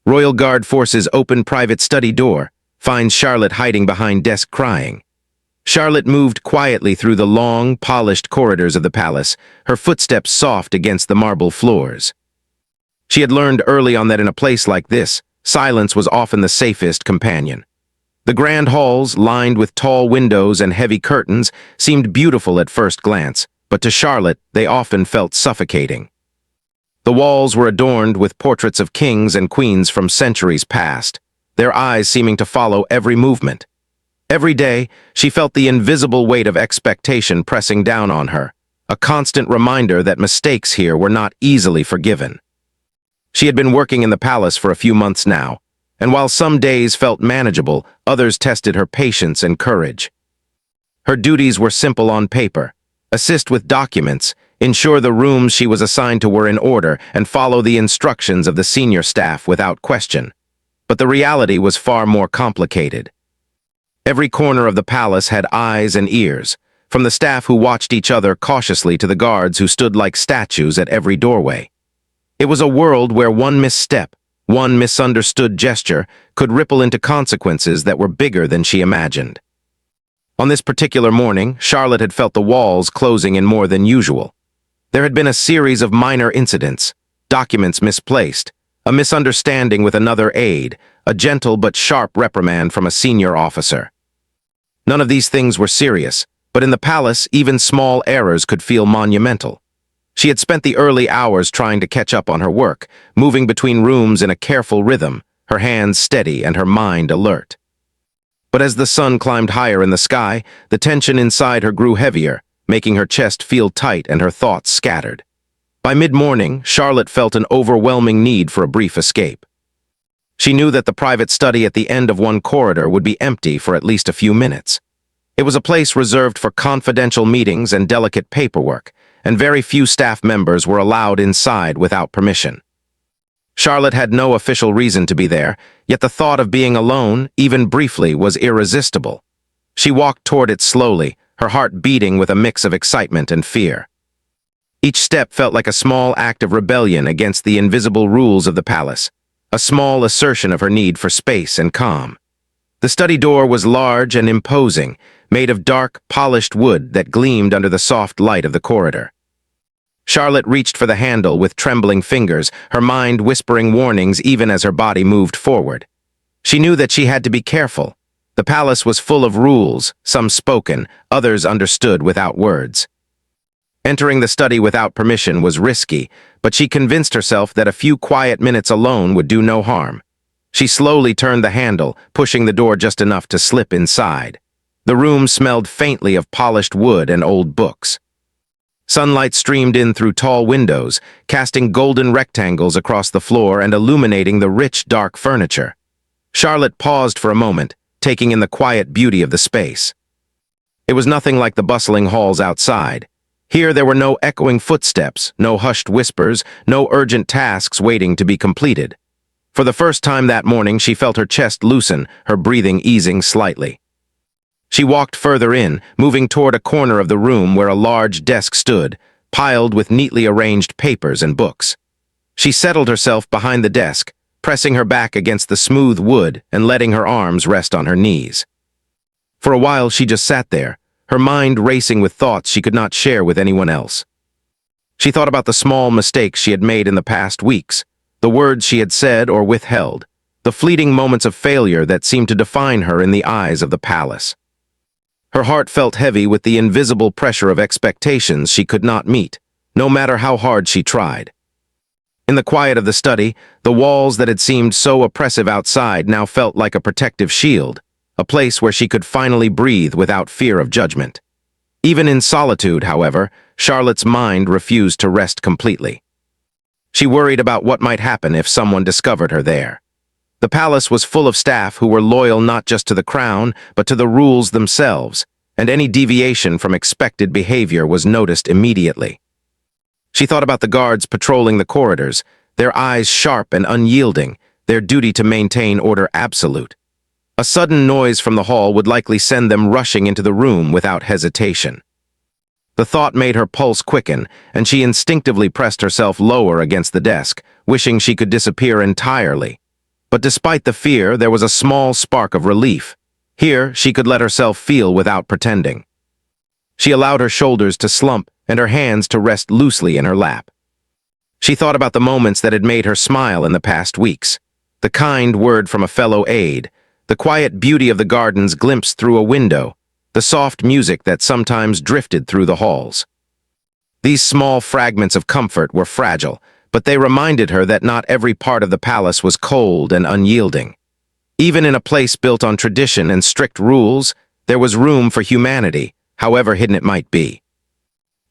Royal Guard forces open private study door, finds Charlotte hiding behind desk crying. Charlotte moved quietly through the long, polished corridors of the palace, her footsteps soft against the marble floors. She had learned early on that in a place like this, silence was often the safest companion. The grand halls, lined with tall windows and heavy curtains, seemed beautiful at first glance, but to Charlotte they often felt suffocating. The walls were adorned with portraits of kings and queens from centuries past, their eyes seeming to follow every movement. Every day, she felt the invisible weight of expectation pressing down on her, a constant reminder that mistakes here were not easily forgiven. She had been working in the palace for a few months now, and while some days felt manageable, others tested her patience and courage. Her duties were simple on paper: assist with documents, ensure the rooms she was assigned to were in order, and follow the instructions of the senior staff without question. But the reality was far more complicated. Every corner of the palace had eyes and ears, from the staff who watched each other cautiously to the guards who stood like statues at every doorway. It was a world where one misstep, one misunderstood gesture, could ripple into consequences that were bigger than she imagined. On this particular morning, Charlotte had felt the walls closing in more than usual. There had been a series of minor incidents: documents misplaced, a misunderstanding with another aide, a gentle but sharp reprimand from a senior officer. None of these things were serious, but in the palace, even small errors could feel monumental. She had spent the early hours trying to catch up on her work, moving between rooms in a careful rhythm, her hands steady and her mind alert. But as the sun climbed higher in the sky, the tension inside her grew heavier, making her chest feel tight and her thoughts scattered. By mid-morning, Charlotte felt an overwhelming need for a brief escape. She knew that the private study at the end of one corridor would be empty for at least a few minutes. It was a place reserved for confidential meetings and delicate paperwork, and very few staff members were allowed inside without permission. Charlotte had no official reason to be there, yet the thought of being alone, even briefly, was irresistible. She walked toward it slowly, her heart beating with a mix of excitement and fear. Each step felt like a small act of rebellion against the invisible rules of the palace, a small assertion of her need for space and calm. The study door was large and imposing, made of dark, polished wood that gleamed under the soft light of the corridor. Charlotte reached for the handle with trembling fingers, her mind whispering warnings even as her body moved forward. She knew that she had to be careful. The palace was full of rules, some spoken, others understood without words. Entering the study without permission was risky, but she convinced herself that a few quiet minutes alone would do no harm. She slowly turned the handle, pushing the door just enough to slip inside. The room smelled faintly of polished wood and old books. Sunlight streamed in through tall windows, casting golden rectangles across the floor and illuminating the rich, dark furniture. Charlotte paused for a moment, taking in the quiet beauty of the space. It was nothing like the bustling halls outside. Here there were no echoing footsteps, no hushed whispers, no urgent tasks waiting to be completed. For the first time that morning, she felt her chest loosen, her breathing easing slightly. She walked further in, moving toward a corner of the room where a large desk stood, piled with neatly arranged papers and books. She settled herself behind the desk, pressing her back against the smooth wood and letting her arms rest on her knees. For a while she just sat there, her mind racing with thoughts she could not share with anyone else. She thought about the small mistakes she had made in the past weeks, the words she had said or withheld, the fleeting moments of failure that seemed to define her in the eyes of the palace. Her heart felt heavy with the invisible pressure of expectations she could not meet, no matter how hard she tried. In the quiet of the study, the walls that had seemed so oppressive outside now felt like a protective shield, a place where she could finally breathe without fear of judgment. Even in solitude, however, Charlotte's mind refused to rest completely. She worried about what might happen if someone discovered her there. The palace was full of staff who were loyal not just to the crown, but to the rules themselves, and any deviation from expected behavior was noticed immediately. She thought about the guards patrolling the corridors, their eyes sharp and unyielding, their duty to maintain order absolute. A sudden noise from the hall would likely send them rushing into the room without hesitation. The thought made her pulse quicken, and she instinctively pressed herself lower against the desk, wishing she could disappear entirely. But despite the fear, there was a small spark of relief. Here, she could let herself feel without pretending. She allowed her shoulders to slump and her hands to rest loosely in her lap. She thought about the moments that had made her smile in the past weeks. The kind word from a fellow aide, the quiet beauty of the gardens glimpsed through a window, the soft music that sometimes drifted through the halls. These small fragments of comfort were fragile, but they reminded her that not every part of the palace was cold and unyielding. Even in a place built on tradition and strict rules, there was room for humanity, however hidden it might be.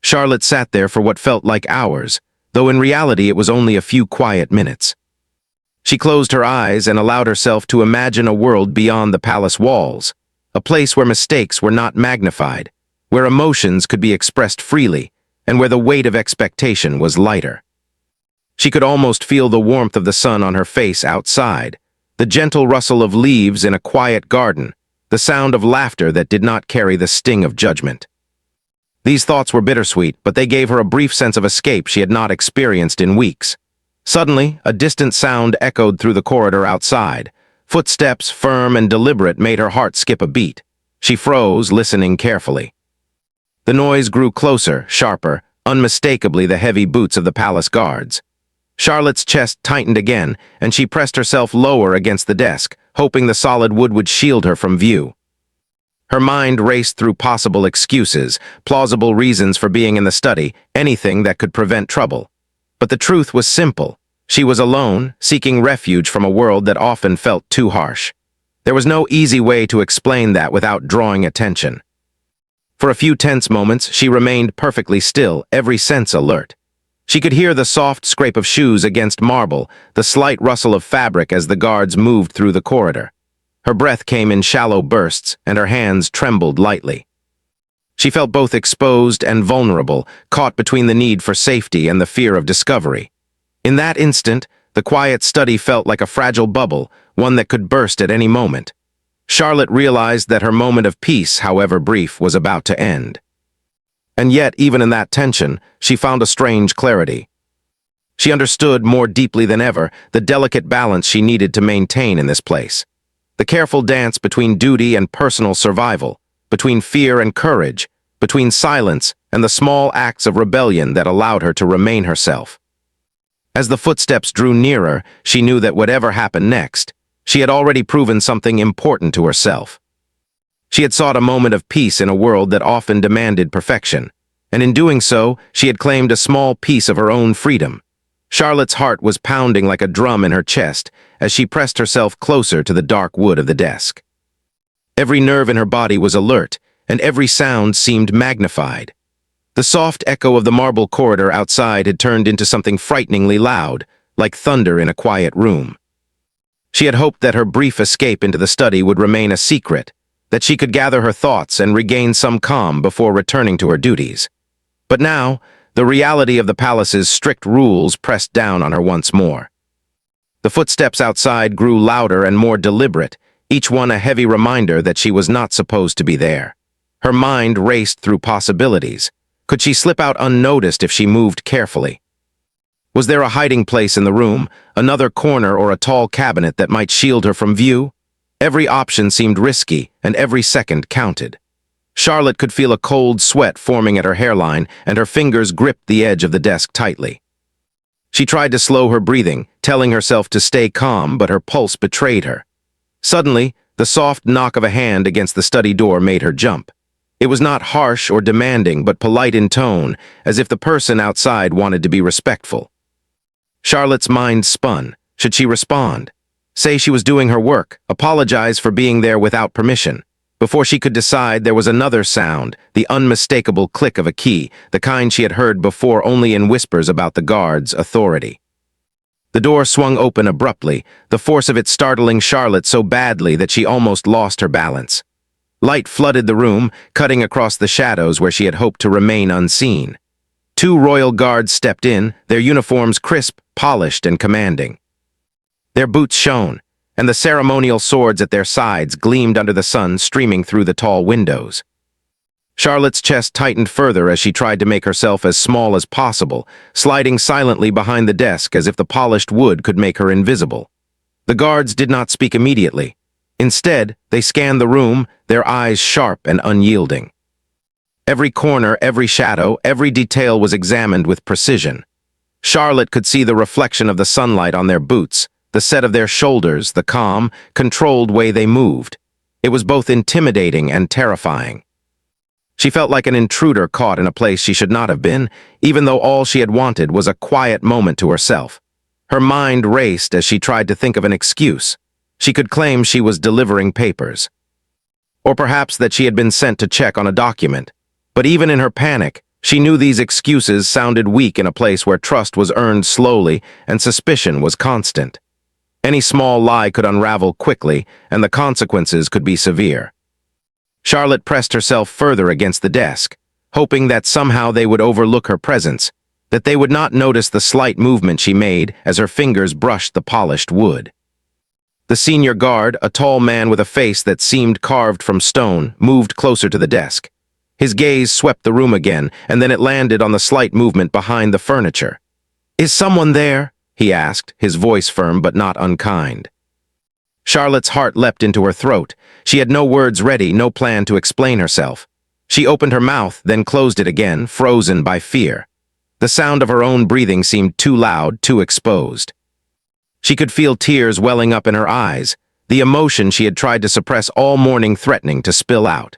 Charlotte sat there for what felt like hours, though in reality it was only a few quiet minutes. She closed her eyes and allowed herself to imagine a world beyond the palace walls, a place where mistakes were not magnified, where emotions could be expressed freely, and where the weight of expectation was lighter. She could almost feel the warmth of the sun on her face outside, the gentle rustle of leaves in a quiet garden, the sound of laughter that did not carry the sting of judgment. These thoughts were bittersweet, but they gave her a brief sense of escape she had not experienced in weeks. Suddenly, a distant sound echoed through the corridor outside. Footsteps, firm and deliberate, made her heart skip a beat. She froze, listening carefully. The noise grew closer, sharper, unmistakably the heavy boots of the palace guards. Charlotte's chest tightened again, and she pressed herself lower against the desk, hoping the solid wood would shield her from view. Her mind raced through possible excuses, plausible reasons for being in the study, anything that could prevent trouble. But the truth was simple. She was alone, seeking refuge from a world that often felt too harsh. There was no easy way to explain that without drawing attention. For a few tense moments, she remained perfectly still, every sense alert. She could hear the soft scrape of shoes against marble, the slight rustle of fabric as the guards moved through the corridor. Her breath came in shallow bursts, and her hands trembled lightly. She felt both exposed and vulnerable, caught between the need for safety and the fear of discovery. In that instant, the quiet study felt like a fragile bubble, one that could burst at any moment. Charlotte realized that her moment of peace, however brief, was about to end. And yet, even in that tension, she found a strange clarity. She understood more deeply than ever the delicate balance she needed to maintain in this place. The careful dance between duty and personal survival, between fear and courage, between silence and the small acts of rebellion that allowed her to remain herself. As the footsteps drew nearer, she knew that whatever happened next, she had already proven something important to herself. She had sought a moment of peace in a world that often demanded perfection, and in doing so, she had claimed a small piece of her own freedom. Charlotte's heart was pounding like a drum in her chest as she pressed herself closer to the dark wood of the desk. Every nerve in her body was alert, and every sound seemed magnified. The soft echo of the marble corridor outside had turned into something frighteningly loud, like thunder in a quiet room. She had hoped that her brief escape into the study would remain a secret, that she could gather her thoughts and regain some calm before returning to her duties. But now, the reality of the palace's strict rules pressed down on her once more. The footsteps outside grew louder and more deliberate, each one a heavy reminder that she was not supposed to be there. Her mind raced through possibilities. Could she slip out unnoticed if she moved carefully? Was there a hiding place in the room, another corner or a tall cabinet that might shield her from view? Every option seemed risky, and every second counted. Charlotte could feel a cold sweat forming at her hairline, and her fingers gripped the edge of the desk tightly. She tried to slow her breathing, telling herself to stay calm, but her pulse betrayed her. Suddenly, the soft knock of a hand against the study door made her jump. It was not harsh or demanding, but polite in tone, as if the person outside wanted to be respectful. Charlotte's mind spun. Should she respond? Say she was doing her work, apologize for being there without permission. Before she could decide, there was another sound, the unmistakable click of a key, the kind she had heard before only in whispers about the guard's authority. The door swung open abruptly, the force of it startling Charlotte so badly that she almost lost her balance. Light flooded the room, cutting across the shadows where she had hoped to remain unseen. Two royal guards stepped in, their uniforms crisp, polished, and commanding. Their boots shone, and the ceremonial swords at their sides gleamed under the sun streaming through the tall windows. Charlotte's chest tightened further as she tried to make herself as small as possible, sliding silently behind the desk as if the polished wood could make her invisible. The guards did not speak immediately. Instead, they scanned the room, their eyes sharp and unyielding. Every corner, every shadow, every detail was examined with precision. Charlotte could see the reflection of the sunlight on their boots, the set of their shoulders, the calm, controlled way they moved. It was both intimidating and terrifying. She felt like an intruder caught in a place she should not have been, even though all she had wanted was a quiet moment to herself. Her mind raced as she tried to think of an excuse. She could claim she was delivering papers. Or perhaps that she had been sent to check on a document. But even in her panic, she knew these excuses sounded weak in a place where trust was earned slowly and suspicion was constant. Any small lie could unravel quickly, and the consequences could be severe. Charlotte pressed herself further against the desk, hoping that somehow they would overlook her presence, that they would not notice the slight movement she made as her fingers brushed the polished wood. The senior guard, a tall man with a face that seemed carved from stone, moved closer to the desk. His gaze swept the room again, and then it landed on the slight movement behind the furniture. "Is someone there?" he asked, his voice firm but not unkind. Charlotte's heart leapt into her throat. She had no words ready, no plan to explain herself. She opened her mouth, then closed it again, frozen by fear. The sound of her own breathing seemed too loud, too exposed. She could feel tears welling up in her eyes, the emotion she had tried to suppress all morning threatening to spill out.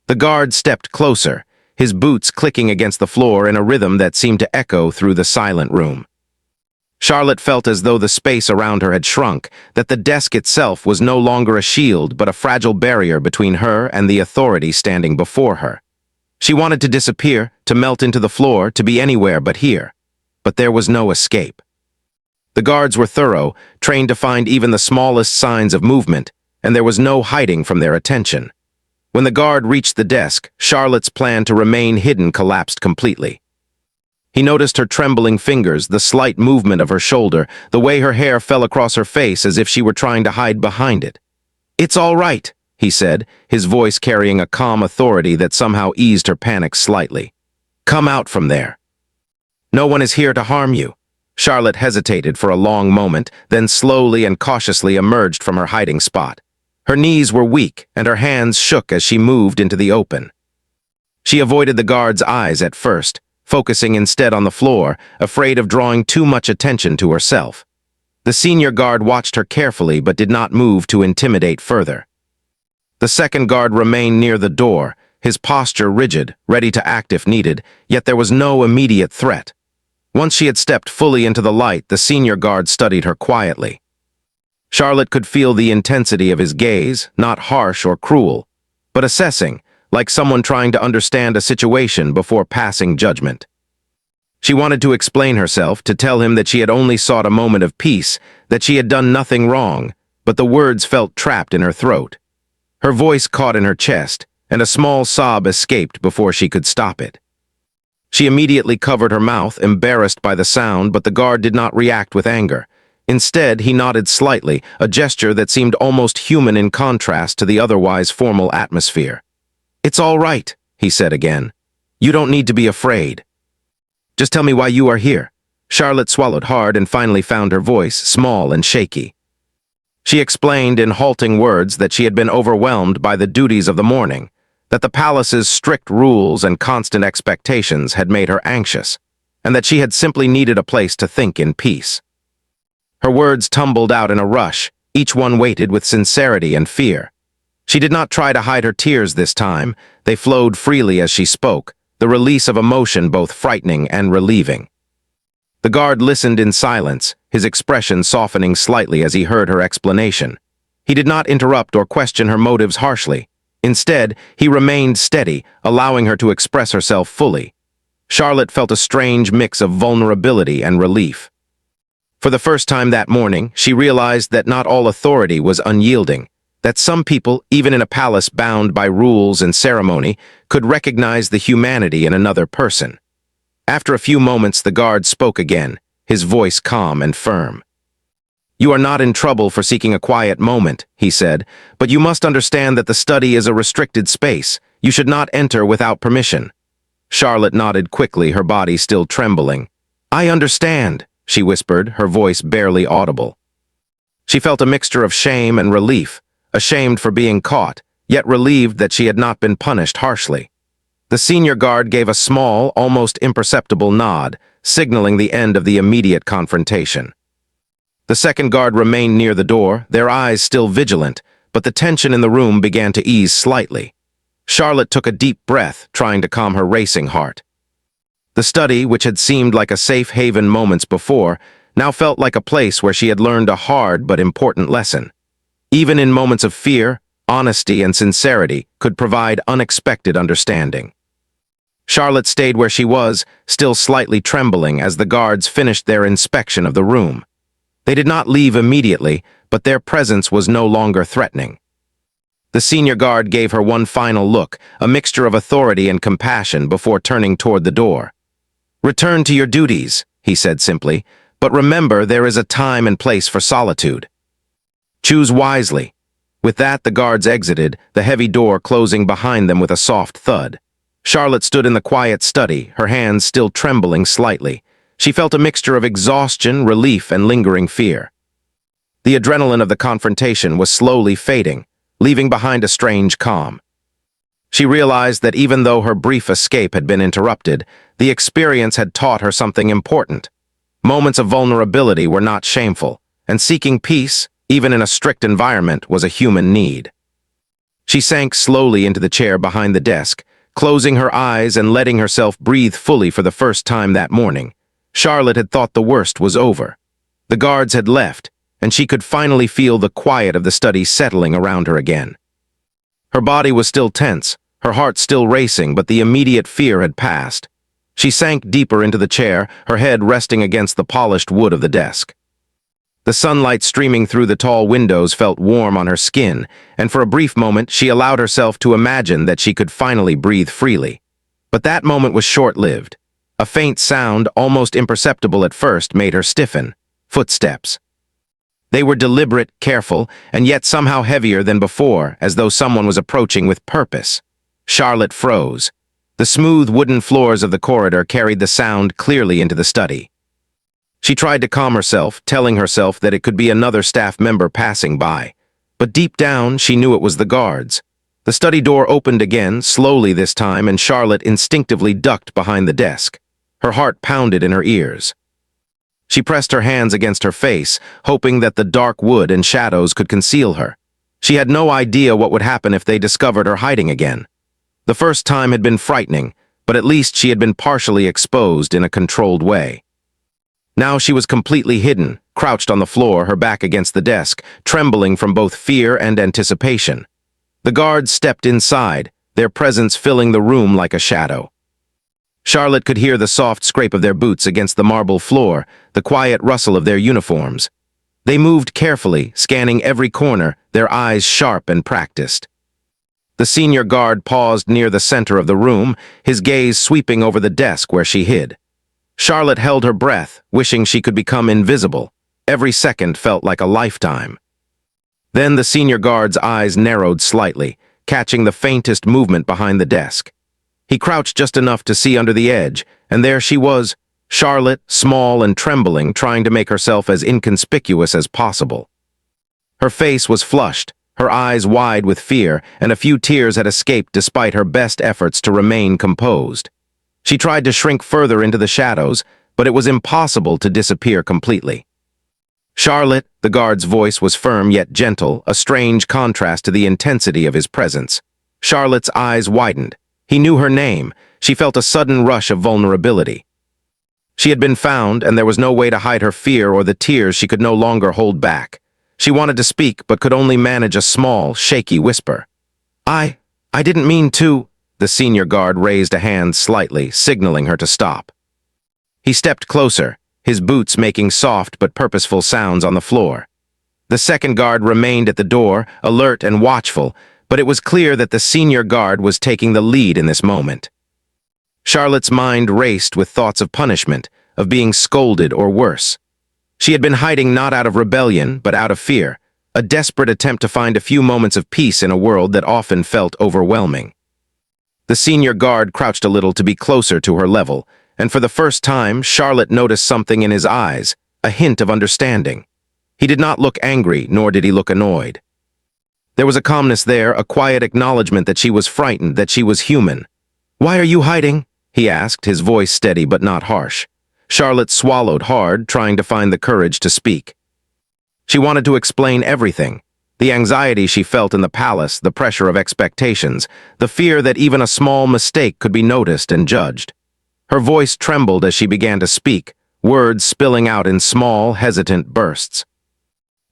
The guard stepped closer, his boots clicking against the floor in a rhythm that seemed to echo through the silent room. Charlotte felt as though the space around her had shrunk, that the desk itself was no longer a shield but a fragile barrier between her and the authority standing before her. She wanted to disappear, to melt into the floor, to be anywhere but here. But there was no escape. The guards were thorough, trained to find even the smallest signs of movement, and there was no hiding from their attention. When the guard reached the desk, Charlotte's plan to remain hidden collapsed completely. He noticed her trembling fingers, the slight movement of her shoulder, the way her hair fell across her face as if she were trying to hide behind it. "It's all right," he said, his voice carrying a calm authority that somehow eased her panic slightly. "Come out from there. No one is here to harm you." Charlotte hesitated for a long moment, then slowly and cautiously emerged from her hiding spot. Her knees were weak, and her hands shook as she moved into the open. She avoided the guard's eyes at first, focusing instead on the floor, afraid of drawing too much attention to herself. The senior guard watched her carefully but did not move to intimidate further. The second guard remained near the door, his posture rigid, ready to act if needed, yet there was no immediate threat. Once she had stepped fully into the light, the senior guard studied her quietly. Charlotte could feel the intensity of his gaze, not harsh or cruel, but assessing, like someone trying to understand a situation before passing judgment. She wanted to explain herself, to tell him that she had only sought a moment of peace, that she had done nothing wrong, but the words felt trapped in her throat. Her voice caught in her chest, and a small sob escaped before she could stop it. She immediately covered her mouth, embarrassed by the sound, but the guard did not react with anger. Instead, he nodded slightly, a gesture that seemed almost human in contrast to the otherwise formal atmosphere. "It's all right," he said again. "You don't need to be afraid. Just tell me why you are here." Charlotte swallowed hard and finally found her voice, small and shaky. She explained in halting words that she had been overwhelmed by the duties of the morning, that the palace's strict rules and constant expectations had made her anxious, and that she had simply needed a place to think in peace. Her words tumbled out in a rush, each one weighted with sincerity and fear. She did not try to hide her tears this time. They flowed freely as she spoke, the release of emotion both frightening and relieving. The guard listened in silence, his expression softening slightly as he heard her explanation. He did not interrupt or question her motives harshly. Instead, he remained steady, allowing her to express herself fully. Charlotte felt a strange mix of vulnerability and relief. For the first time that morning, she realized that not all authority was unyielding, that some people, even in a palace bound by rules and ceremony, could recognize the humanity in another person. After a few moments, the guard spoke again, his voice calm and firm. "You are not in trouble for seeking a quiet moment," he said, "but you must understand that the study is a restricted space. You should not enter without permission." Charlotte nodded quickly, her body still trembling. "I understand," she whispered, her voice barely audible. She felt a mixture of shame and relief, ashamed for being caught, yet relieved that she had not been punished harshly. The senior guard gave a small, almost imperceptible nod, signaling the end of the immediate confrontation. The second guard remained near the door, their eyes still vigilant, but the tension in the room began to ease slightly. Charlotte took a deep breath, trying to calm her racing heart. The study, which had seemed like a safe haven moments before, now felt like a place where she had learned a hard but important lesson. Even in moments of fear, honesty and sincerity could provide unexpected understanding. Charlotte stayed where she was, still slightly trembling as the guards finished their inspection of the room. They did not leave immediately, but their presence was no longer threatening. The senior guard gave her one final look, a mixture of authority and compassion before turning toward the door. "Return to your duties," he said simply, "but remember there is a time and place for solitude. Choose wisely." With that, the guards exited, the heavy door closing behind them with a soft thud. Charlotte stood in the quiet study, her hands still trembling slightly. She felt a mixture of exhaustion, relief, and lingering fear. The adrenaline of the confrontation was slowly fading, leaving behind a strange calm. She realized that even though her brief escape had been interrupted, the experience had taught her something important. Moments of vulnerability were not shameful, and seeking peace, even in a strict environment, was a human need. She sank slowly into the chair behind the desk, closing her eyes and letting herself breathe fully for the first time that morning. Charlotte had thought the worst was over. The guards had left, and she could finally feel the quiet of the study settling around her again. Her body was still tense, her heart still racing, but the immediate fear had passed. She sank deeper into the chair, her head resting against the polished wood of the desk. The sunlight streaming through the tall windows felt warm on her skin, and for a brief moment she allowed herself to imagine that she could finally breathe freely. But that moment was short-lived. A faint sound, almost imperceptible at first, made her stiffen. Footsteps. They were deliberate, careful, and yet somehow heavier than before, as though someone was approaching with purpose. Charlotte froze. The smooth wooden floors of the corridor carried the sound clearly into the study. She tried to calm herself, telling herself that it could be another staff member passing by. But deep down, she knew it was the guards. The study door opened again, slowly this time, and Charlotte instinctively ducked behind the desk. Her heart pounded in her ears. She pressed her hands against her face, hoping that the dark wood and shadows could conceal her. She had no idea what would happen if they discovered her hiding again. The first time had been frightening, but at least she had been partially exposed in a controlled way. Now she was completely hidden, crouched on the floor, her back against the desk, trembling from both fear and anticipation. The guards stepped inside, their presence filling the room like a shadow. Charlotte could hear the soft scrape of their boots against the marble floor, the quiet rustle of their uniforms. They moved carefully, scanning every corner, their eyes sharp and practiced. The senior guard paused near the center of the room, his gaze sweeping over the desk where she hid. Charlotte held her breath, wishing she could become invisible. Every second felt like a lifetime. Then the senior guard's eyes narrowed slightly, catching the faintest movement behind the desk. He crouched just enough to see under the edge, and there she was, Charlotte, small and trembling, trying to make herself as inconspicuous as possible. Her face was flushed, her eyes wide with fear, and a few tears had escaped despite her best efforts to remain composed. She tried to shrink further into the shadows, but it was impossible to disappear completely. "Charlotte," the guard's voice was firm yet gentle, a strange contrast to the intensity of his presence. Charlotte's eyes widened. He knew her name. She felt a sudden rush of vulnerability. She had been found, and there was no way to hide her fear or the tears she could no longer hold back. She wanted to speak, but could only manage a small, shaky whisper. I didn't mean to." The senior guard raised a hand slightly, signaling her to stop. He stepped closer, his boots making soft but purposeful sounds on the floor. The second guard remained at the door, alert and watchful, but it was clear that the senior guard was taking the lead in this moment. Charlotte's mind raced with thoughts of punishment, of being scolded or worse. She had been hiding not out of rebellion, but out of fear, a desperate attempt to find a few moments of peace in a world that often felt overwhelming. The senior guard crouched a little to be closer to her level, and for the first time, Charlotte noticed something in his eyes, a hint of understanding. He did not look angry, nor did he look annoyed. There was a calmness there, a quiet acknowledgement that she was frightened, that she was human. "Why are you hiding?" he asked, his voice steady but not harsh. Charlotte swallowed hard, trying to find the courage to speak. She wanted to explain everything. The anxiety she felt in the palace, the pressure of expectations, the fear that even a small mistake could be noticed and judged. Her voice trembled as she began to speak, words spilling out in small, hesitant bursts.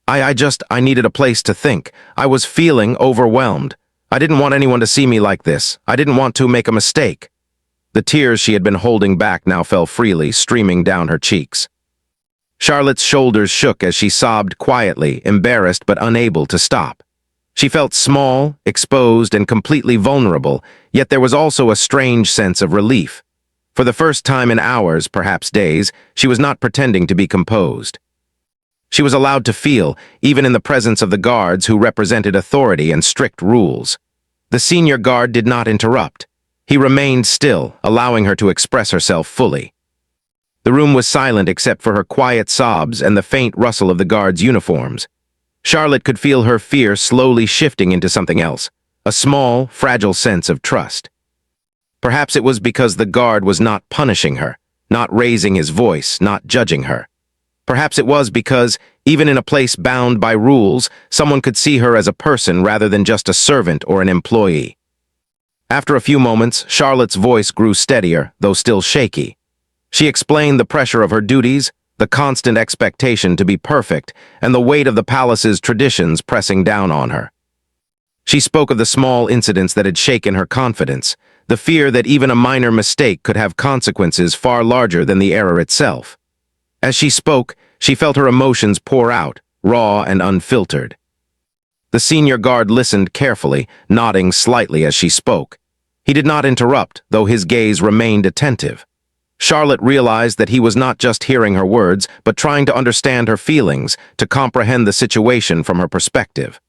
I needed a place to think. I was feeling overwhelmed. I didn't want anyone to see me like this. I didn't want to make a mistake." The tears she had been holding back now fell freely, streaming down her cheeks. Charlotte's shoulders shook as she sobbed quietly, embarrassed but unable to stop. She felt small, exposed, and completely vulnerable, yet there was also a strange sense of relief. For the first time in hours, perhaps days, she was not pretending to be composed. She was allowed to feel, even in the presence of the guards who represented authority and strict rules. The senior guard did not interrupt. He remained still, allowing her to express herself fully. The room was silent except for her quiet sobs and the faint rustle of the guards' uniforms. Charlotte could feel her fear slowly shifting into something else, a small, fragile sense of trust. Perhaps it was because the guard was not punishing her, not raising his voice, not judging her. Perhaps it was because, even in a place bound by rules, someone could see her as a person rather than just a servant or an employee. After a few moments, Charlotte's voice grew steadier, though still shaky. She explained the pressure of her duties, the constant expectation to be perfect, and the weight of the palace's traditions pressing down on her. She spoke of the small incidents that had shaken her confidence, the fear that even a minor mistake could have consequences far larger than the error itself. As she spoke, she felt her emotions pour out, raw and unfiltered. The senior guard listened carefully, nodding slightly as she spoke. He did not interrupt, though his gaze remained attentive. Charlotte realized that he was not just hearing her words, but trying to understand her feelings, to comprehend the situation from her perspective.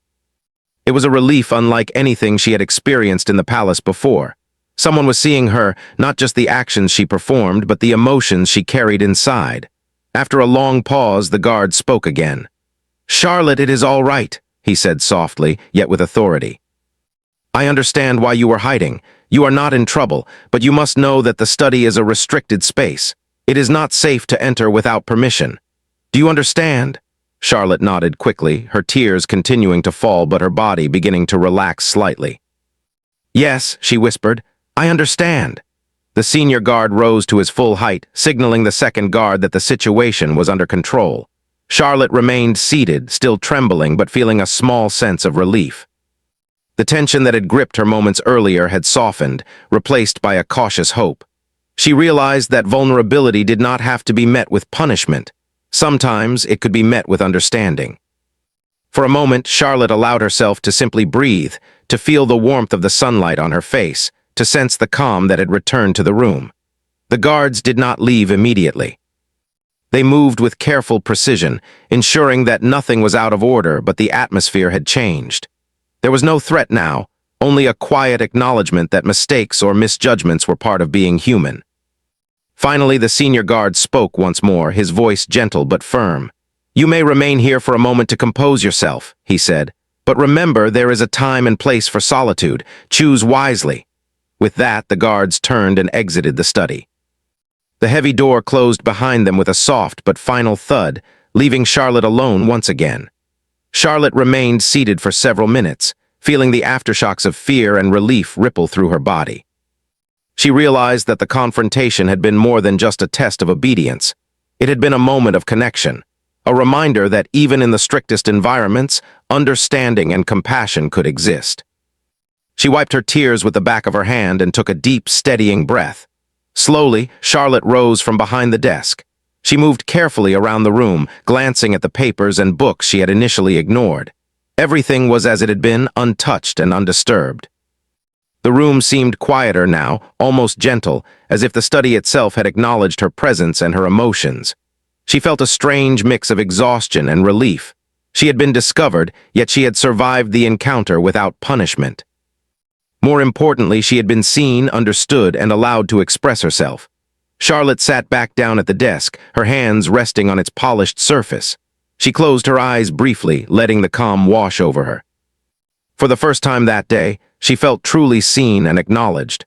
It was a relief unlike anything she had experienced in the palace before. Someone was seeing her, not just the actions she performed, but the emotions she carried inside. After a long pause, the guard spoke again. "Charlotte, it is all right," he said softly, yet with authority. "I understand why you were hiding. You are not in trouble, but you must know that the study is a restricted space. It is not safe to enter without permission. Do you understand?" Charlotte nodded quickly, her tears continuing to fall but her body beginning to relax slightly. "Yes," she whispered, "I understand." The senior guard rose to his full height, signaling the second guard that the situation was under control. Charlotte remained seated, still trembling but feeling a small sense of relief. The tension that had gripped her moments earlier had softened, replaced by a cautious hope. She realized that vulnerability did not have to be met with punishment. Sometimes it could be met with understanding. For a moment, Charlotte allowed herself to simply breathe, to feel the warmth of the sunlight on her face, to sense the calm that had returned to the room. The guards did not leave immediately. They moved with careful precision, ensuring that nothing was out of order, but the atmosphere had changed. There was no threat now, only a quiet acknowledgement that mistakes or misjudgments were part of being human. Finally, the senior guard spoke once more, his voice gentle but firm. "You may remain here for a moment to compose yourself," he said, "but remember there is a time and place for solitude. Choose wisely." With that, the guards turned and exited the study. The heavy door closed behind them with a soft but final thud, leaving Charlotte alone once again. Charlotte remained seated for several minutes, feeling the aftershocks of fear and relief ripple through her body. She realized that the confrontation had been more than just a test of obedience. It had been a moment of connection, a reminder that even in the strictest environments, understanding and compassion could exist. She wiped her tears with the back of her hand and took a deep, steadying breath. Slowly, Charlotte rose from behind the desk. She moved carefully around the room, glancing at the papers and books she had initially ignored. Everything was as it had been, untouched and undisturbed. The room seemed quieter now, almost gentle, as if the study itself had acknowledged her presence and her emotions. She felt a strange mix of exhaustion and relief. She had been discovered, yet she had survived the encounter without punishment. More importantly, she had been seen, understood, and allowed to express herself. Charlotte sat back down at the desk, her hands resting on its polished surface. She closed her eyes briefly, letting the calm wash over her. For the first time that day, she felt truly seen and acknowledged.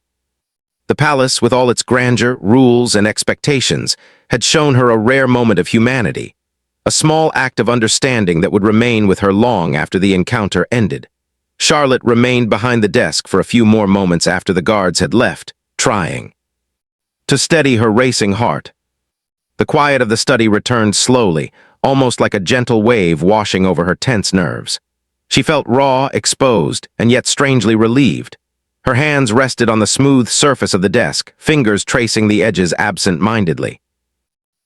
The palace, with all its grandeur, rules, and expectations, had shown her a rare moment of humanity, a small act of understanding that would remain with her long after the encounter ended. Charlotte remained behind the desk for a few more moments after the guards had left, trying to steady her racing heart. The quiet of the study returned slowly, almost like a gentle wave washing over her tense nerves. She felt raw, exposed, and yet strangely relieved. Her hands rested on the smooth surface of the desk, fingers tracing the edges absent-mindedly.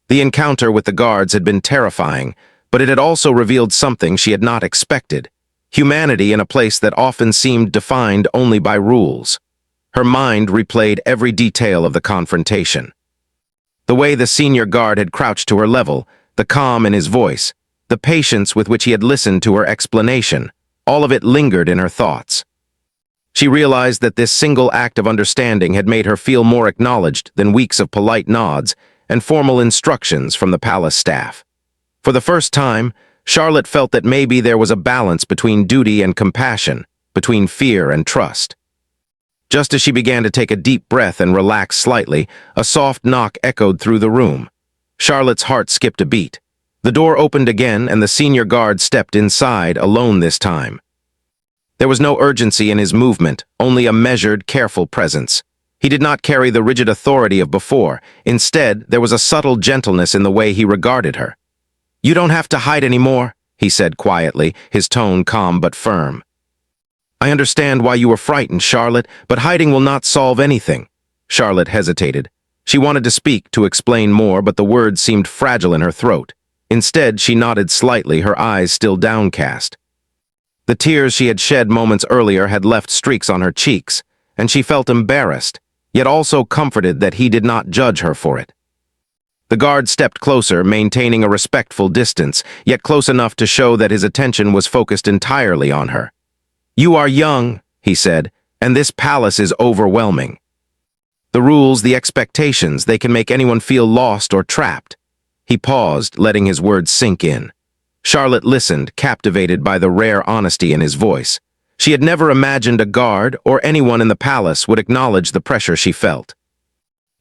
The encounter with the guards had been terrifying, but it had also revealed something she had not expected: humanity in a place that often seemed defined only by rules. Her mind replayed every detail of the confrontation. The way the senior guard had crouched to her level, the calm in his voice, the patience with which he had listened to her explanation, all of it lingered in her thoughts. She realized that this single act of understanding had made her feel more acknowledged than weeks of polite nods and formal instructions from the palace staff. For the first time, Charlotte felt that maybe there was a balance between duty and compassion, between fear and trust. Just as she began to take a deep breath and relax slightly, a soft knock echoed through the room. Charlotte's heart skipped a beat. The door opened again, and the senior guard stepped inside, alone this time. There was no urgency in his movement, only a measured, careful presence. He did not carry the rigid authority of before. Instead, there was a subtle gentleness in the way he regarded her. "You don't have to hide anymore," he said quietly, his tone calm but firm. "I understand why you were frightened, Charlotte, but hiding will not solve anything." Charlotte hesitated. She wanted to speak, to explain more, but the words seemed fragile in her throat. Instead, she nodded slightly, her eyes still downcast. The tears she had shed moments earlier had left streaks on her cheeks, and she felt embarrassed, yet also comforted that he did not judge her for it. The guard stepped closer, maintaining a respectful distance, yet close enough to show that his attention was focused entirely on her. "You are young," he said, "and this palace is overwhelming. The rules, the expectations, they can make anyone feel lost or trapped." He paused, letting his words sink in. Charlotte listened, captivated by the rare honesty in his voice. She had never imagined a guard or anyone in the palace would acknowledge the pressure she felt.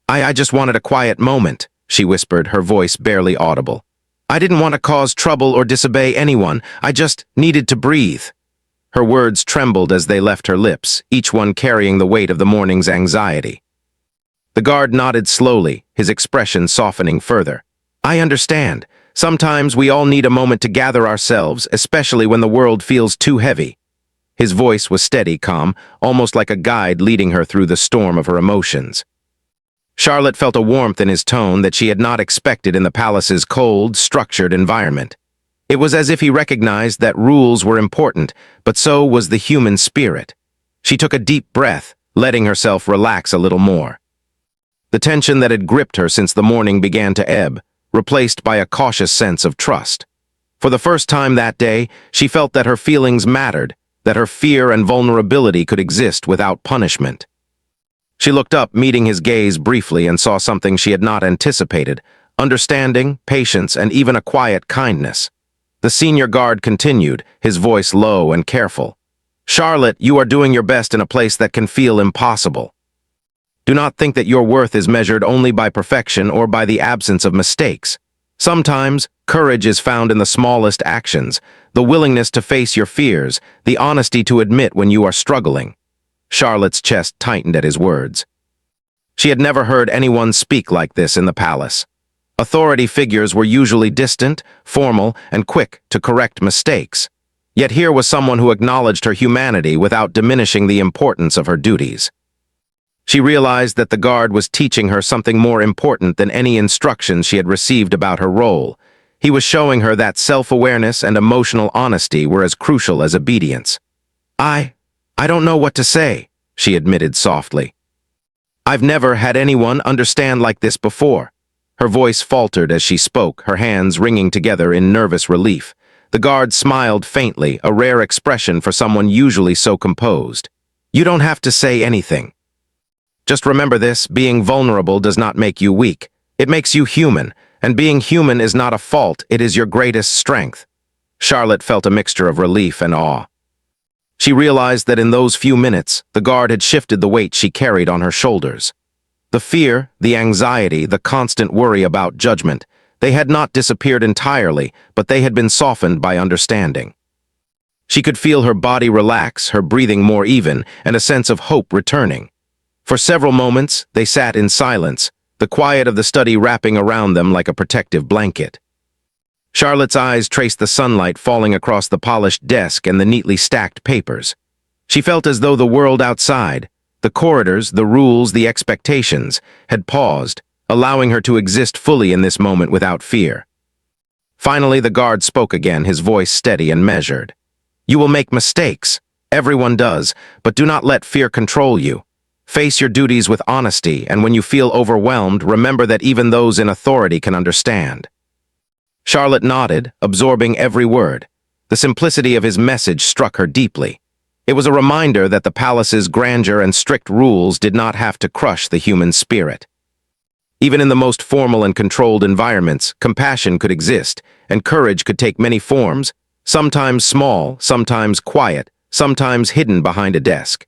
I just wanted a quiet moment," she whispered, her voice barely audible. "I didn't want to cause trouble or disobey anyone. I just needed to breathe." Her words trembled as they left her lips, each one carrying the weight of the morning's anxiety. The guard nodded slowly, his expression softening further. "I understand. Sometimes we all need a moment to gather ourselves, especially when the world feels too heavy." His voice was steady, calm, almost like a guide leading her through the storm of her emotions. Charlotte felt a warmth in his tone that she had not expected in the palace's cold, structured environment. It was as if he recognized that rules were important, but so was the human spirit. She took a deep breath, letting herself relax a little more. The tension that had gripped her since the morning began to ebb, replaced by a cautious sense of trust. For the first time that day, she felt that her feelings mattered, that her fear and vulnerability could exist without punishment. She looked up, meeting his gaze briefly, and saw something she had not anticipated: understanding, patience, and even a quiet kindness. The senior guard continued, his voice low and careful. "Charlotte, you are doing your best in a place that can feel impossible. Do not think that your worth is measured only by perfection or by the absence of mistakes. Sometimes, courage is found in the smallest actions, the willingness to face your fears, the honesty to admit when you are struggling." Charlotte's chest tightened at his words. She had never heard anyone speak like this in the palace. Authority figures were usually distant, formal, and quick to correct mistakes. Yet here was someone who acknowledged her humanity without diminishing the importance of her duties. She realized that the guard was teaching her something more important than any instructions she had received about her role. He was showing her that self-awareness and emotional honesty were as crucial as obedience. I don't know what to say," she admitted softly. "I've never had anyone understand like this before." Her voice faltered as she spoke, her hands wringing together in nervous relief. The guard smiled faintly, a rare expression for someone usually so composed. "You don't have to say anything. Just remember this: being vulnerable does not make you weak. It makes you human, And being human is not a fault, it is your greatest strength. Charlotte felt a mixture of relief and awe. She realized that in those few minutes, the guard had shifted the weight she carried on her shoulders. The fear, the anxiety, the constant worry about judgment, they had not disappeared entirely, but they had been softened by understanding. She could feel her body relax, her breathing more even, and a sense of hope returning. For several moments, they sat in silence, the quiet of the study wrapping around them like a protective blanket. Charlotte's eyes traced the sunlight falling across the polished desk and the neatly stacked papers. She felt as though the world outside, the corridors, the rules, the expectations, had paused, allowing her to exist fully in this moment without fear. Finally, the guard spoke again, his voice steady and measured. "You will make mistakes. Everyone does, but do not let fear control you. Face your duties with honesty, and when you feel overwhelmed, remember that even those in authority can understand." Charlotte nodded, absorbing every word. The simplicity of his message struck her deeply. It was a reminder that the palace's grandeur and strict rules did not have to crush the human spirit. Even in the most formal and controlled environments, compassion could exist, and courage could take many forms, sometimes small, sometimes quiet, sometimes hidden behind a desk.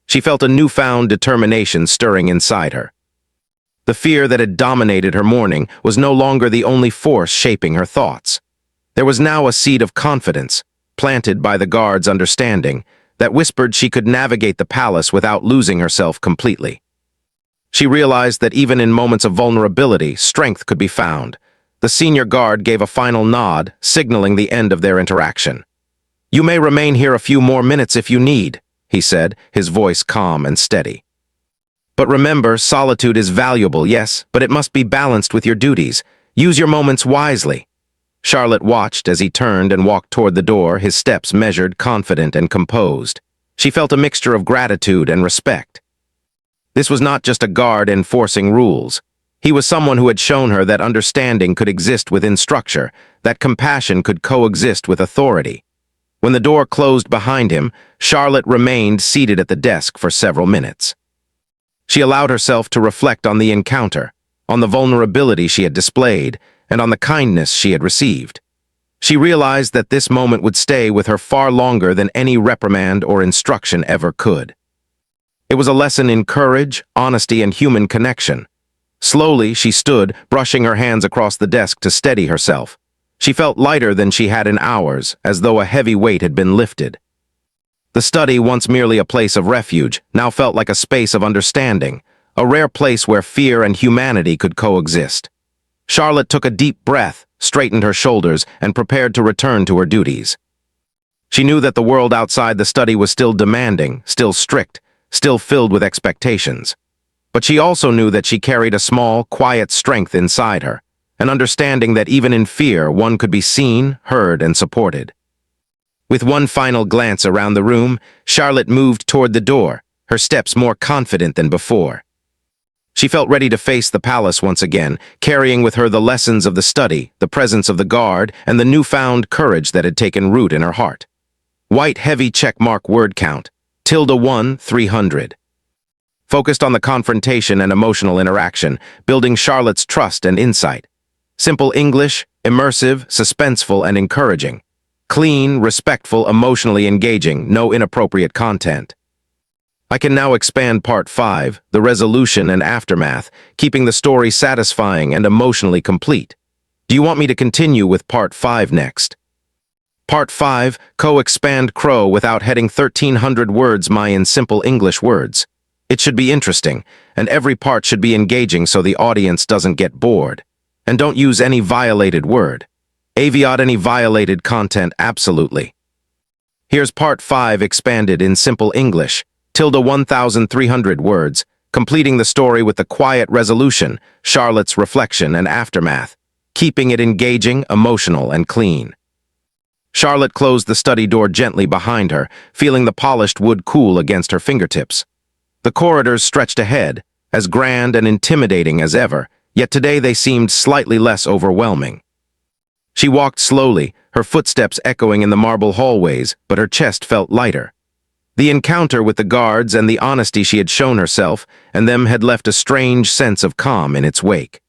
She felt a newfound determination stirring inside her. The fear that had dominated her morning was no longer the only force shaping her thoughts. There was now a seed of confidence, planted by the guard's understanding, that whispered she could navigate the palace without losing herself completely. She realized that even in moments of vulnerability, strength could be found. The senior guard gave a final nod, signaling the end of their interaction. "You may remain here a few more minutes if you need," he said, his voice calm and steady. "But remember, solitude is valuable, yes, but it must be balanced with your duties. Use your moments wisely." Charlotte watched as he turned and walked toward the door, his steps measured, confident, and composed. She felt a mixture of gratitude and respect. This was not just a guard enforcing rules. He was someone who had shown her that understanding could exist within structure, that compassion could coexist with authority. When the door closed behind him, Charlotte remained seated at the desk for several minutes. She allowed herself to reflect on the encounter, on the vulnerability she had displayed, and on the kindness she had received. She realized that this moment would stay with her far longer than any reprimand or instruction ever could. It was a lesson in courage, honesty, and human connection. Slowly, she stood, brushing her hands across the desk to steady herself. She felt lighter than she had in hours, as though a heavy weight had been lifted. The study, once merely a place of refuge, now felt like a space of understanding, a rare place where fear and humanity could coexist. Charlotte took a deep breath, straightened her shoulders, and prepared to return to her duties. She knew that the world outside the study was still demanding, still strict, still filled with expectations. But she also knew that she carried a small, quiet strength inside her, an understanding that even in fear one could be seen, heard, and supported. With one final glance around the room, Charlotte moved toward the door, her steps more confident than before. She felt ready to face the palace once again, carrying with her the lessons of the study, the presence of the guard, and the newfound courage that had taken root in her heart. White heavy checkmark word count, ~1, 300. Focused on the confrontation and emotional interaction, building Charlotte's trust and insight. Simple English, immersive, suspenseful, and encouraging. Clean, respectful, emotionally engaging, no inappropriate content. I can now expand Part 5, the resolution and aftermath, keeping the story satisfying and emotionally complete. Do you want me to continue with Part 5 next? Part 5, co-expand Crow without heading 1,300 words in simple English words. It should be interesting, and every part should be engaging so the audience doesn't get bored. And don't use any violated word. Aviate any violated content, absolutely. Here's Part 5 expanded in simple English, ~1,300 words, completing the story with the quiet resolution, Charlotte's reflection and aftermath, keeping it engaging, emotional, and clean. Charlotte closed the study door gently behind her, feeling the polished wood cool against her fingertips. The corridors stretched ahead, as grand and intimidating as ever, yet today they seemed slightly less overwhelming. She walked slowly, her footsteps echoing in the marble hallways, but her chest felt lighter. The encounter with the guards and the honesty she had shown herself and them had left a strange sense of calm in its wake.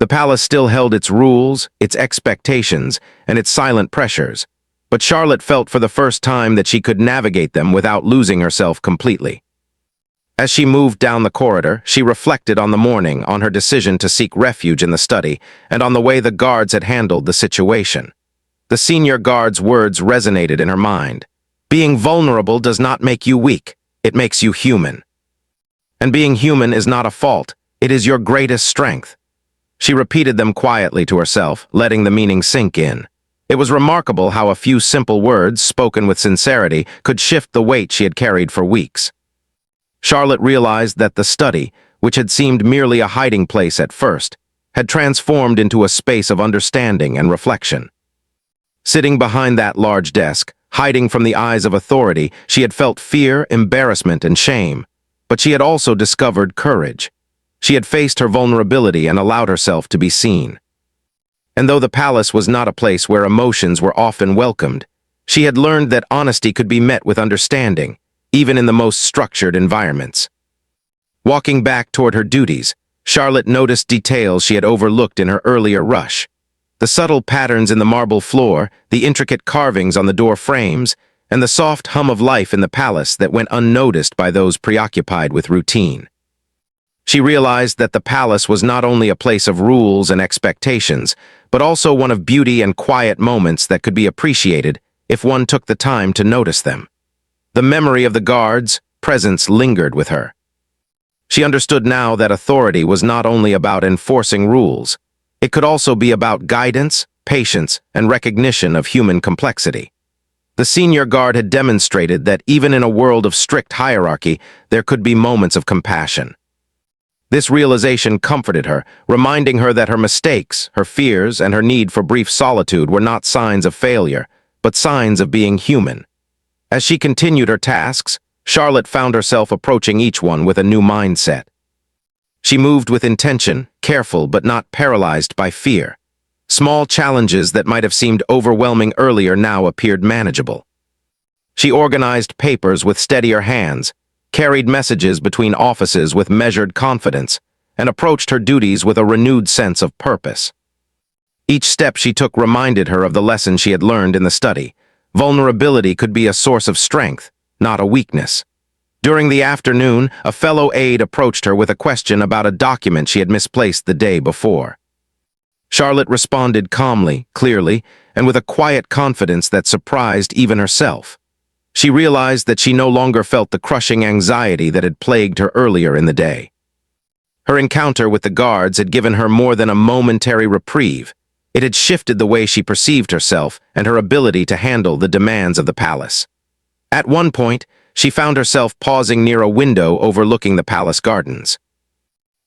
The palace still held its rules, its expectations, and its silent pressures, but Charlotte felt for the first time that she could navigate them without losing herself completely. As she moved down the corridor, she reflected on the morning, on her decision to seek refuge in the study, and on the way the guards had handled the situation. The senior guard's words resonated in her mind. Being vulnerable does not make you weak, it makes you human. And being human is not a fault, it is your greatest strength. She repeated them quietly to herself, letting the meaning sink in. It was remarkable how a few simple words, spoken with sincerity, could shift the weight she had carried for weeks. Charlotte realized that the study, which had seemed merely a hiding place at first, had transformed into a space of understanding and reflection. Sitting behind that large desk, hiding from the eyes of authority, she had felt fear, embarrassment, and shame. But she had also discovered courage. She had faced her vulnerability and allowed herself to be seen. And though the palace was not a place where emotions were often welcomed, she had learned that honesty could be met with understanding, even in the most structured environments. Walking back toward her duties, Charlotte noticed details she had overlooked in her earlier rush. The subtle patterns in the marble floor, the intricate carvings on the door frames, and the soft hum of life in the palace that went unnoticed by those preoccupied with routine. She realized that the palace was not only a place of rules and expectations, but also one of beauty and quiet moments that could be appreciated if one took the time to notice them. The memory of the guards' presence lingered with her. She understood now that authority was not only about enforcing rules, it could also be about guidance, patience, and recognition of human complexity. The senior guard had demonstrated that even in a world of strict hierarchy, there could be moments of compassion. This realization comforted her, reminding her that her mistakes, her fears, and her need for brief solitude were not signs of failure, but signs of being human. As she continued her tasks, Charlotte found herself approaching each one with a new mindset. She moved with intention, careful but not paralyzed by fear. Small challenges that might have seemed overwhelming earlier now appeared manageable. She organized papers with steadier hands, carried messages between offices with measured confidence, and approached her duties with a renewed sense of purpose. Each step she took reminded her of the lesson she had learned in the study. Vulnerability could be a source of strength, not a weakness. During the afternoon, a fellow aide approached her with a question about a document she had misplaced the day before. Charlotte responded calmly, clearly, and with a quiet confidence that surprised even herself. She realized that she no longer felt the crushing anxiety that had plagued her earlier in the day. Her encounter with the guards had given her more than a momentary reprieve. It had shifted the way she perceived herself and her ability to handle the demands of the palace. At one point, she found herself pausing near a window overlooking the palace gardens.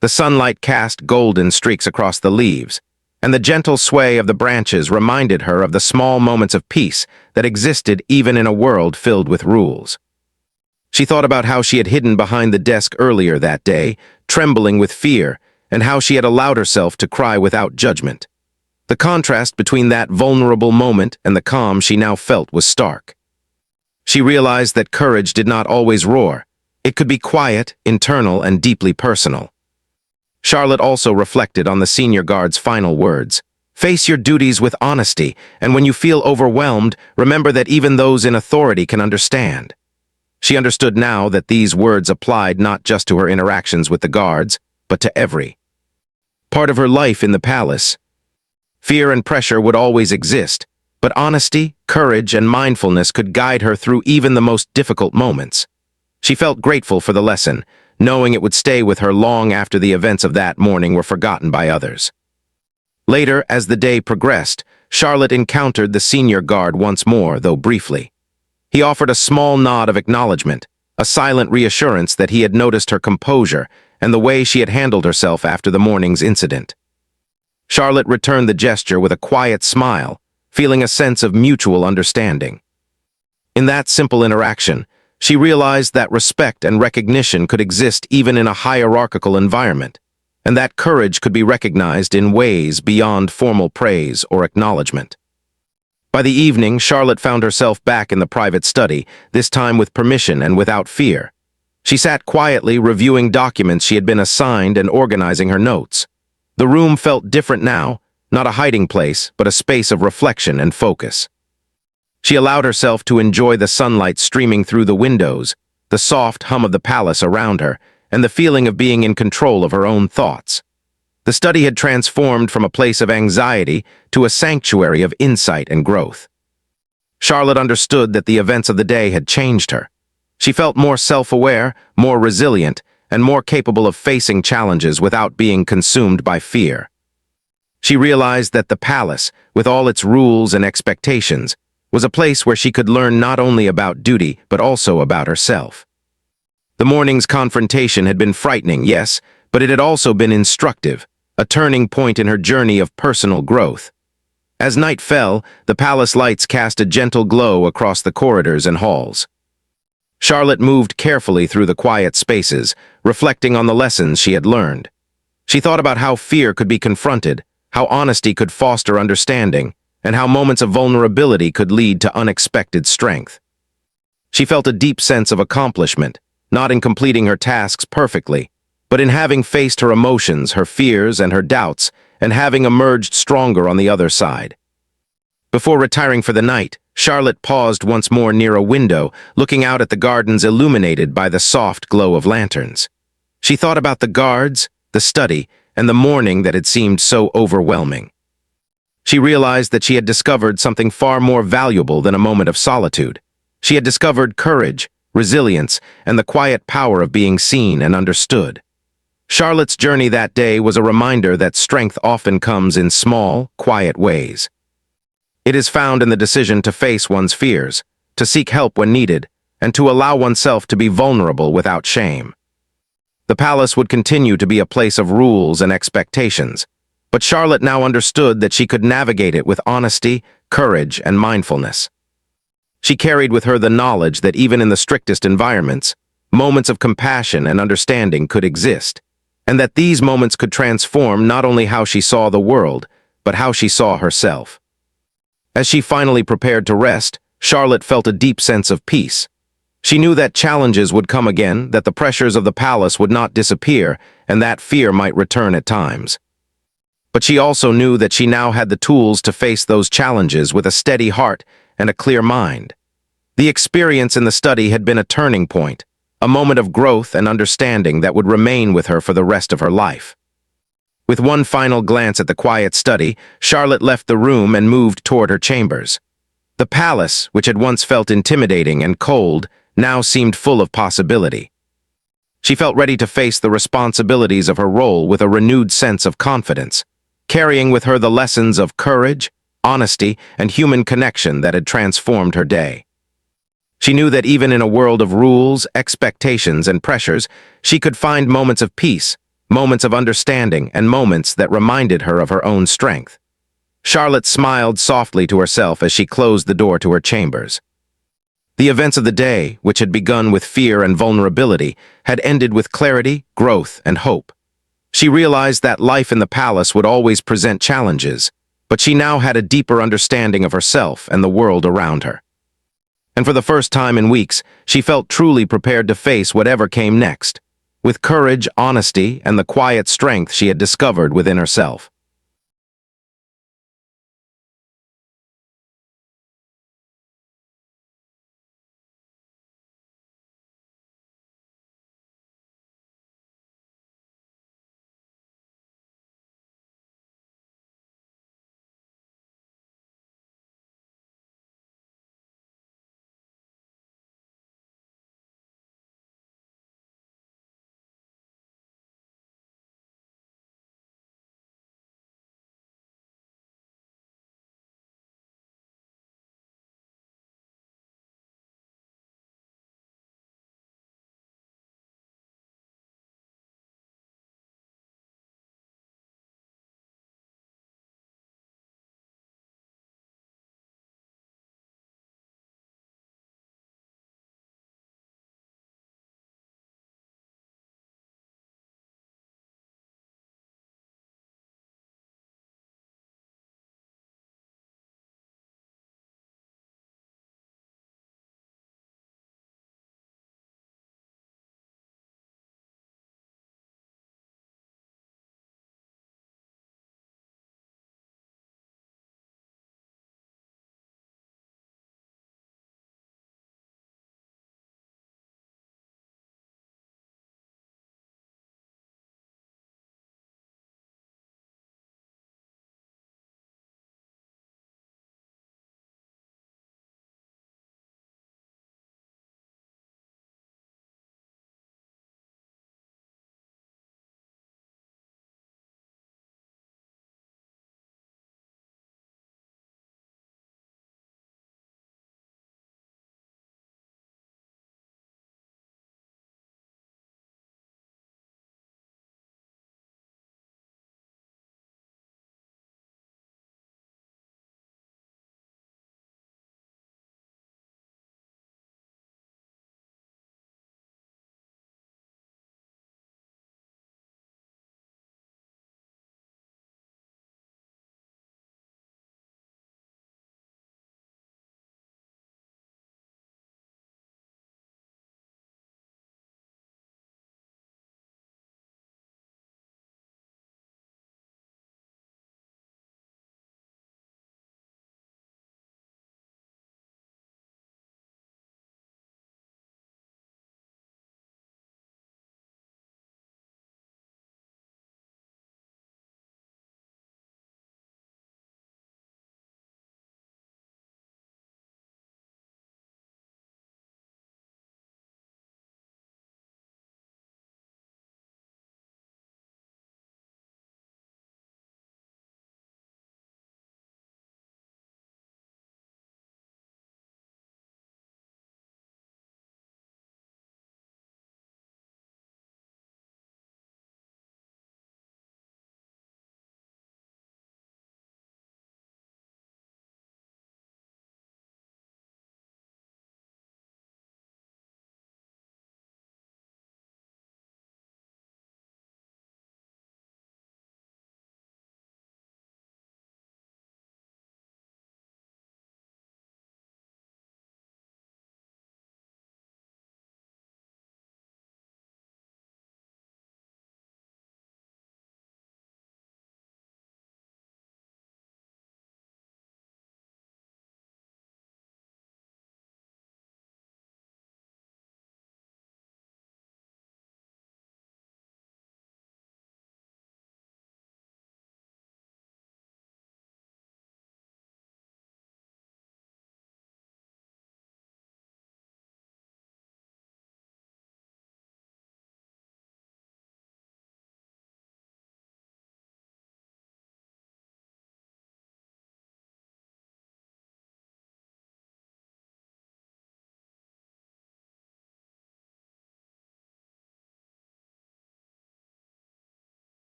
The sunlight cast golden streaks across the leaves, and the gentle sway of the branches reminded her of the small moments of peace that existed even in a world filled with rules. She thought about how she had hidden behind the desk earlier that day, trembling with fear, and how she had allowed herself to cry without judgment. The contrast between that vulnerable moment and the calm she now felt was stark. She realized that courage did not always roar. It could be quiet, internal, and deeply personal. Charlotte also reflected on the senior guard's final words. Face your duties with honesty, and when you feel overwhelmed, remember that even those in authority can understand. She understood now that these words applied not just to her interactions with the guards, but to every part of her life in the palace. Fear and pressure would always exist, but honesty, courage, and mindfulness could guide her through even the most difficult moments. She felt grateful for the lesson, knowing it would stay with her long after the events of that morning were forgotten by others. Later, as the day progressed, Charlotte encountered the senior guard once more, though briefly. He offered a small nod of acknowledgement, a silent reassurance that he had noticed her composure and the way she had handled herself after the morning's incident. Charlotte returned the gesture with a quiet smile, feeling a sense of mutual understanding. In that simple interaction, she realized that respect and recognition could exist even in a hierarchical environment, and that courage could be recognized in ways beyond formal praise or acknowledgement. By the evening, Charlotte found herself back in the private study, this time with permission and without fear. She sat quietly reviewing documents she had been assigned and organizing her notes. The room felt different now, not a hiding place, but a space of reflection and focus. She allowed herself to enjoy the sunlight streaming through the windows, the soft hum of the palace around her, and the feeling of being in control of her own thoughts. The study had transformed from a place of anxiety to a sanctuary of insight and growth. Charlotte understood that the events of the day had changed her. She felt more self-aware, more resilient, and more capable of facing challenges without being consumed by fear. She realized that the palace, with all its rules and expectations, was a place where she could learn not only about duty but also about herself. The morning's confrontation had been frightening, yes, but it had also been instructive, a turning point in her journey of personal growth. As night fell, the palace lights cast a gentle glow across the corridors and halls. Charlotte moved carefully through the quiet spaces, reflecting on the lessons she had learned. She thought about how fear could be confronted, how honesty could foster understanding, and how moments of vulnerability could lead to unexpected strength. She felt a deep sense of accomplishment, not in completing her tasks perfectly, but in having faced her emotions, her fears, and her doubts, and having emerged stronger on the other side. Before retiring for the night, Charlotte paused once more near a window, looking out at the gardens illuminated by the soft glow of lanterns. She thought about the guards, the study, and the morning that had seemed so overwhelming. She realized that she had discovered something far more valuable than a moment of solitude. She had discovered courage, resilience, and the quiet power of being seen and understood. Charlotte's journey that day was a reminder that strength often comes in small, quiet ways. It is found in the decision to face one's fears, to seek help when needed, and to allow oneself to be vulnerable without shame. The palace would continue to be a place of rules and expectations, but Charlotte now understood that she could navigate it with honesty, courage, and mindfulness. She carried with her the knowledge that even in the strictest environments, moments of compassion and understanding could exist, and that these moments could transform not only how she saw the world, but how she saw herself. As she finally prepared to rest, Charlotte felt a deep sense of peace. She knew that challenges would come again, that the pressures of the palace would not disappear, and that fear might return at times. But she also knew that she now had the tools to face those challenges with a steady heart and a clear mind. The experience in the study had been a turning point, a moment of growth and understanding that would remain with her for the rest of her life. With one final glance at the quiet study, Charlotte left the room and moved toward her chambers. The palace, which had once felt intimidating and cold, now seemed full of possibility. She felt ready to face the responsibilities of her role with a renewed sense of confidence, carrying with her the lessons of courage, honesty, and human connection that had transformed her day. She knew that even in a world of rules, expectations, and pressures, she could find moments of peace, moments of understanding, and moments that reminded her of her own strength. Charlotte smiled softly to herself as she closed the door to her chambers. The events of the day, which had begun with fear and vulnerability, had ended with clarity, growth, and hope. She realized that life in the palace would always present challenges, but she now had a deeper understanding of herself and the world around her. And for the first time in weeks, she felt truly prepared to face whatever came next, with courage, honesty, and the quiet strength she had discovered within herself.